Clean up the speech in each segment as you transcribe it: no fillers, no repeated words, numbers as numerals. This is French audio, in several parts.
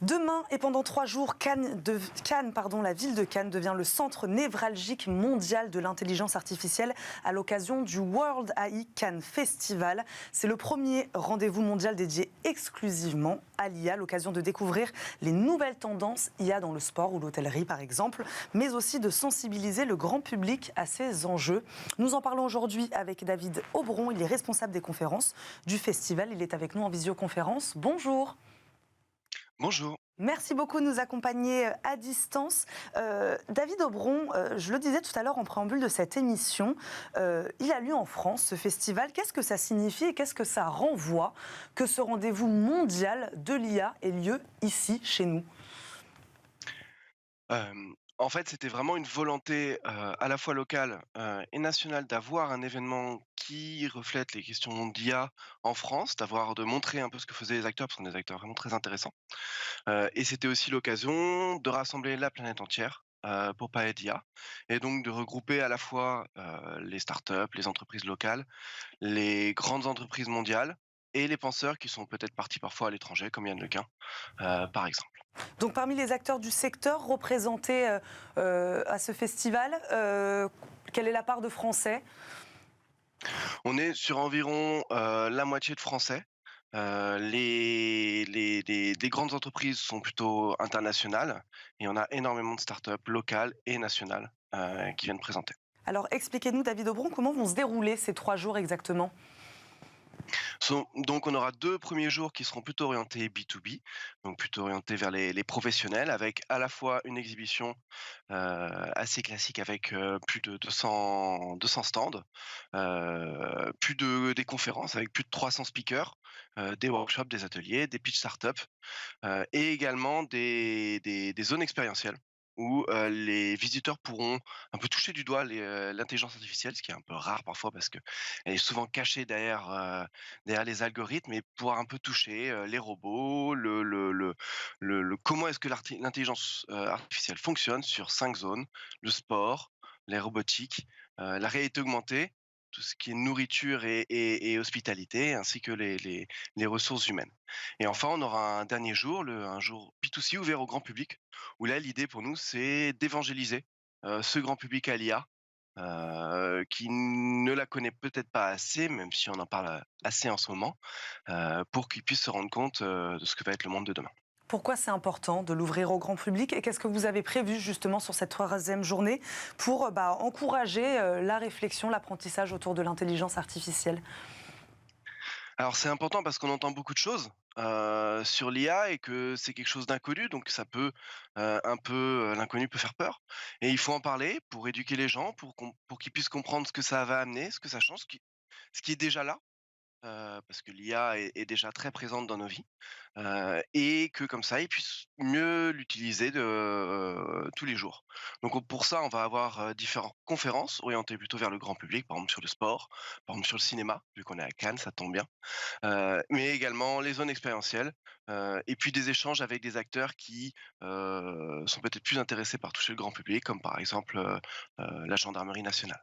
Demain et pendant 3 jours, la ville de Cannes devient le centre névralgique mondial de l'intelligence artificielle à l'occasion du World AI Cannes Festival. C'est le premier rendez-vous mondial dédié exclusivement à l'IA, l'occasion de découvrir les nouvelles tendances IA dans le sport ou l'hôtellerie par exemple, mais aussi de sensibiliser le grand public à ces enjeux. Nous en parlons aujourd'hui avec David Aubron, il est responsable des conférences du festival, il est avec nous en visioconférence. Bonjour. Bonjour. Merci beaucoup de nous accompagner à distance. David Aubron, je le disais tout à l'heure en préambule de cette émission, il a lieu en France, ce festival. Qu'est-ce que ça signifie et qu'est-ce que ça renvoie que ce rendez-vous mondial de l'IA ait lieu ici, chez nous ? En fait, c'était vraiment une volonté à la fois locale et nationale d'avoir un événement qui reflète les questions d'IA en France, de montrer un peu ce que faisaient les acteurs, parce qu'on est des acteurs vraiment très intéressants. Et c'était aussi l'occasion de rassembler la planète entière pour parler d'IA, et donc de regrouper à la fois les startups, les entreprises locales, les grandes entreprises mondiales, et les penseurs qui sont peut-être partis parfois à l'étranger, comme Yann Lequin, par exemple. Donc parmi les acteurs du secteur représentés à ce festival, quelle est la part de Français ? On est sur environ la moitié de Français. Les grandes entreprises sont plutôt internationales et on a énormément de startups locales et nationales qui viennent présenter. Alors expliquez-nous, David Aubron, comment vont se dérouler ces 3 jours exactement ? Donc on aura 2 premiers jours qui seront plutôt orientés B2B, donc plutôt orientés vers les professionnels, avec à la fois une exhibition assez classique avec plus de 200 stands, des conférences avec plus de 300 speakers, des workshops, des ateliers, des pitch startups, et également des zones expérientielles où les visiteurs pourront un peu toucher du doigt l'intelligence artificielle, ce qui est un peu rare parfois parce qu'elle est souvent cachée derrière les algorithmes, et pouvoir un peu toucher les robots, comment est-ce que l'intelligence artificielle fonctionne sur 5 zones: le sport, les robotiques, la réalité augmentée, tout ce qui est nourriture et hospitalité, ainsi que les ressources humaines. Et enfin, on aura un dernier jour, un jour B2C ouvert au grand public, où là, l'idée pour nous, c'est d'évangéliser ce grand public à l'IA, qui ne la connaît peut-être pas assez, même si on en parle assez en ce moment, pour qu'il puisse se rendre compte de ce que va être le monde de demain. Pourquoi c'est important de l'ouvrir au grand public et qu'est-ce que vous avez prévu justement sur cette 3e journée pour encourager la réflexion, l'apprentissage autour de l'intelligence artificielle ? Alors c'est important parce qu'on entend beaucoup de choses sur l'IA et que c'est quelque chose d'inconnu, donc ça peut l'inconnu peut faire peur, et il faut en parler pour éduquer les gens, pour qu'ils puissent comprendre ce que ça va amener, ce que ça change, ce qui est déjà là. Parce que l'IA est déjà très présente dans nos vies, et que comme ça, ils puissent mieux l'utiliser tous les jours. Donc pour ça, on va avoir différentes conférences orientées plutôt vers le grand public, par exemple sur le sport, par exemple sur le cinéma, vu qu'on est à Cannes, ça tombe bien, mais également les zones expérientielles, et puis des échanges avec des acteurs qui sont peut-être plus intéressés par toucher le grand public, comme par exemple la gendarmerie nationale.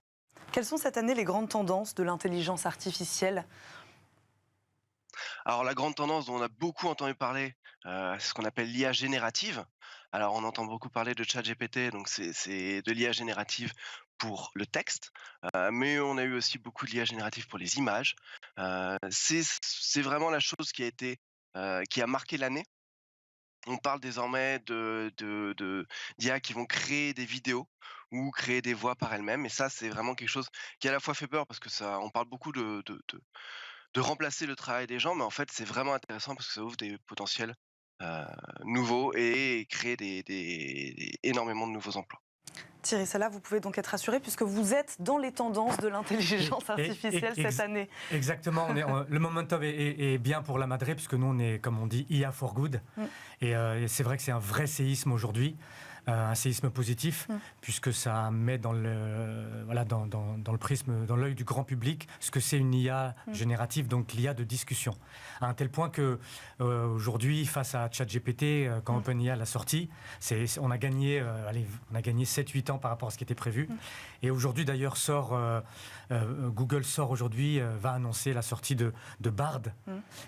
Quelles sont cette année les grandes tendances de l'intelligence artificielle ? Alors la grande tendance dont on a beaucoup entendu parler, c'est ce qu'on appelle l'IA générative. Alors on entend beaucoup parler de ChatGPT, donc c'est de l'IA générative pour le texte, mais on a eu aussi beaucoup de l'IA générative pour les images. C'est vraiment la chose qui a marqué l'année. On parle désormais d'IA qui vont créer des vidéos ou créer des voix par elles-mêmes, et ça c'est vraiment quelque chose qui à la fois fait peur parce que on parle beaucoup de remplacer le travail des gens, mais en fait, c'est vraiment intéressant parce que ça ouvre des potentiels nouveaux et créer énormément de nouveaux emplois. Thierry Sala, vous pouvez donc être rassuré puisque vous êtes dans les tendances de l'intelligence artificielle cette année. Exactement, le momentum est bien pour la Madrid puisque nous on est, comme on dit, IA for good. Et c'est vrai que c'est un vrai séisme aujourd'hui. Un séisme positif, puisque ça met dans le prisme, dans l'œil du grand public, ce que c'est une IA générative, donc l'IA de discussion. À un tel point que aujourd'hui, face à ChatGPT, quand OpenIA l'a sorti, on a gagné 7-8 ans par rapport à ce qui était prévu. Et aujourd'hui, d'ailleurs, Google va annoncer la sortie de Bard,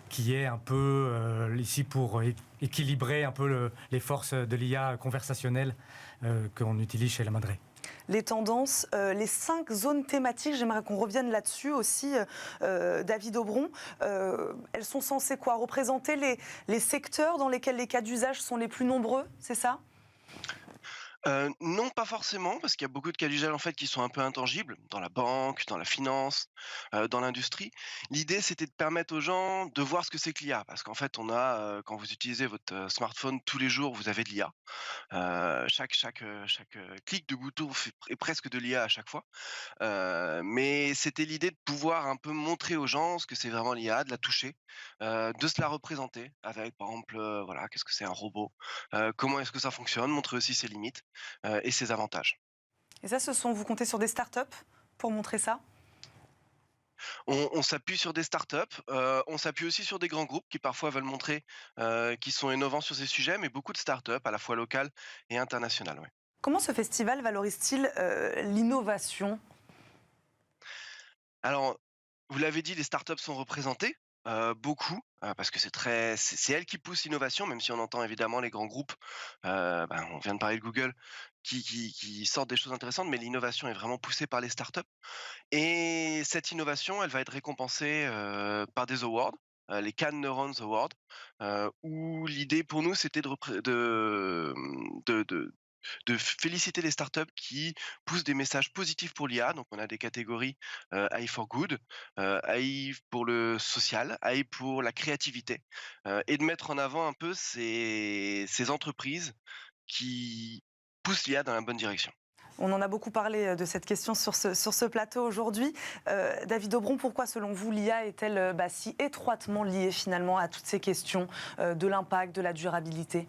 qui est un peu ici pour équilibrer un peu les forces de l'IA conversationnelle qu'on utilise chez la Madré. Les tendances, les 5 zones thématiques, j'aimerais qu'on revienne là-dessus aussi, David Aubron. Elles sont censées quoi, représenter les secteurs dans lesquels les cas d'usage sont les plus nombreux, c'est ça ? Non, pas forcément, parce qu'il y a beaucoup de cas d'usage en fait qui sont un peu intangibles, dans la banque, dans la finance, dans l'industrie. L'idée, c'était de permettre aux gens de voir ce que c'est que l'IA, parce qu'en fait, quand vous utilisez votre smartphone tous les jours, vous avez de l'IA. Chaque clic de bouton est presque de l'IA à chaque fois. Mais c'était l'idée de pouvoir un peu montrer aux gens ce que c'est vraiment l'IA, de la toucher, de se la représenter avec, par exemple, voilà, qu'est-ce que c'est un robot, comment est-ce que ça fonctionne, montrer aussi ses limites et ses avantages. Et ça, vous comptez sur des startups pour montrer ça ? On s'appuie sur des startups, on s'appuie aussi sur des grands groupes qui parfois veulent montrer qu'ils sont innovants sur ces sujets, mais beaucoup de startups à la fois locales et internationales. Ouais. Comment ce festival valorise-t-il l'innovation ? Alors, vous l'avez dit, les startups sont représentées, beaucoup, parce que c'est elles qui poussent l'innovation, même si on entend évidemment les grands groupes, on vient de parler de Google, qui sortent des choses intéressantes, mais l'innovation est vraiment poussée par les startups. Et cette innovation, elle va être récompensée, par des awards, les Cannes Neurons Awards, où l'idée pour nous, c'était de féliciter les startups qui poussent des messages positifs pour l'IA. Donc, on a des catégories AI for Good, AI pour le social, AI pour la créativité, et de mettre en avant un peu ces entreprises qui poussent l'IA dans la bonne direction. On en a beaucoup parlé de cette question sur ce plateau aujourd'hui. David Aubron, pourquoi selon vous l'IA est-elle si étroitement liée finalement à toutes ces questions de l'impact, de la durabilité ?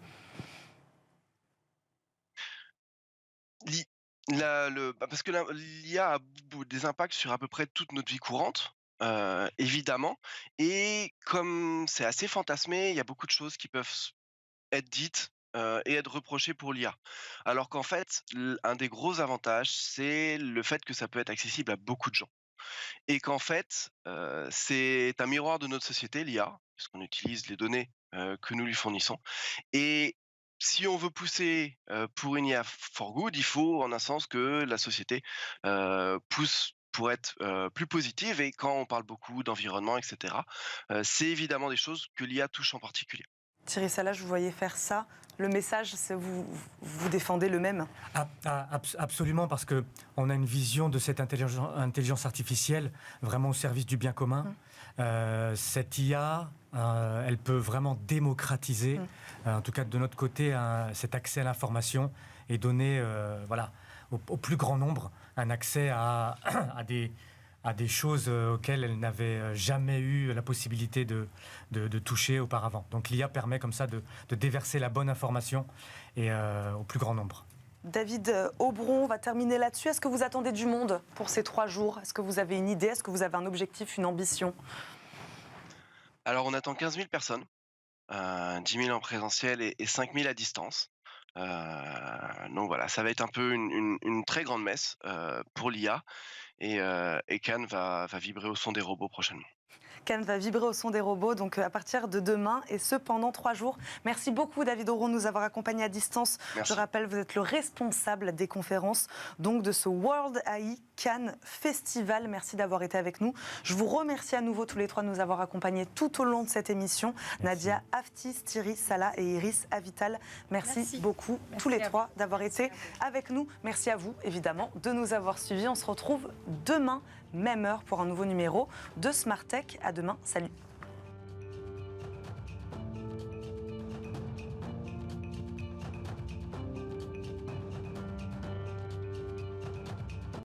Parce que l'IA a des impacts sur à peu près toute notre vie courante, évidemment. Et comme c'est assez fantasmé, il y a beaucoup de choses qui peuvent être dites et être reprochées pour l'IA. Alors qu'en fait, un des gros avantages, c'est le fait que ça peut être accessible à beaucoup de gens. Et qu'en fait, c'est un miroir de notre société, l'IA, puisqu'on utilise les données que nous lui fournissons. Et si on veut pousser pour une IA for good, il faut en un sens que la société pousse pour être plus positive. Et quand on parle beaucoup d'environnement, etc., c'est évidemment des choses que l'IA touche en particulier. Thierry Salah, je vous voyais faire ça. Le message, vous défendez le même ? Absolument, parce qu'on a une vision de cette intelligence artificielle vraiment au service du bien commun. Cette IA, elle peut vraiment démocratiser, en tout cas de notre côté, cet accès à l'information et donner au plus grand nombre un accès à des choses auxquelles elle n'avait jamais eu la possibilité de toucher auparavant. Donc l'IA permet comme ça de déverser la bonne information et au plus grand nombre. David Aubron, on va terminer là-dessus. Est-ce que vous attendez du monde pour ces 3 jours ? Est-ce que vous avez une idée ? Est-ce que vous avez un objectif, une ambition ? Alors on attend 15 000 personnes, 10 000 en présentiel et 5 000 à distance. Donc voilà, ça va être un peu une très grande messe pour l'IA et Cannes va vibrer au son des robots prochainement. Cannes va vibrer au son des robots, donc à partir de demain, et ce pendant 3 jours. Merci beaucoup David Aubron de nous avoir accompagnés à distance. Merci. Je rappelle, vous êtes le responsable des conférences donc de ce World AI Cannes Festival. Merci d'avoir été avec nous. Je vous remercie à nouveau tous les 3 de nous avoir accompagnés tout au long de cette émission. Merci. Nadia Aftis, Thierry Salah et Iris Avital. Merci beaucoup tous les 3 d'avoir été avec nous. Merci à vous évidemment de nous avoir suivis. On se retrouve demain, même heure, pour un nouveau numéro de Smart Tech. À demain, salut.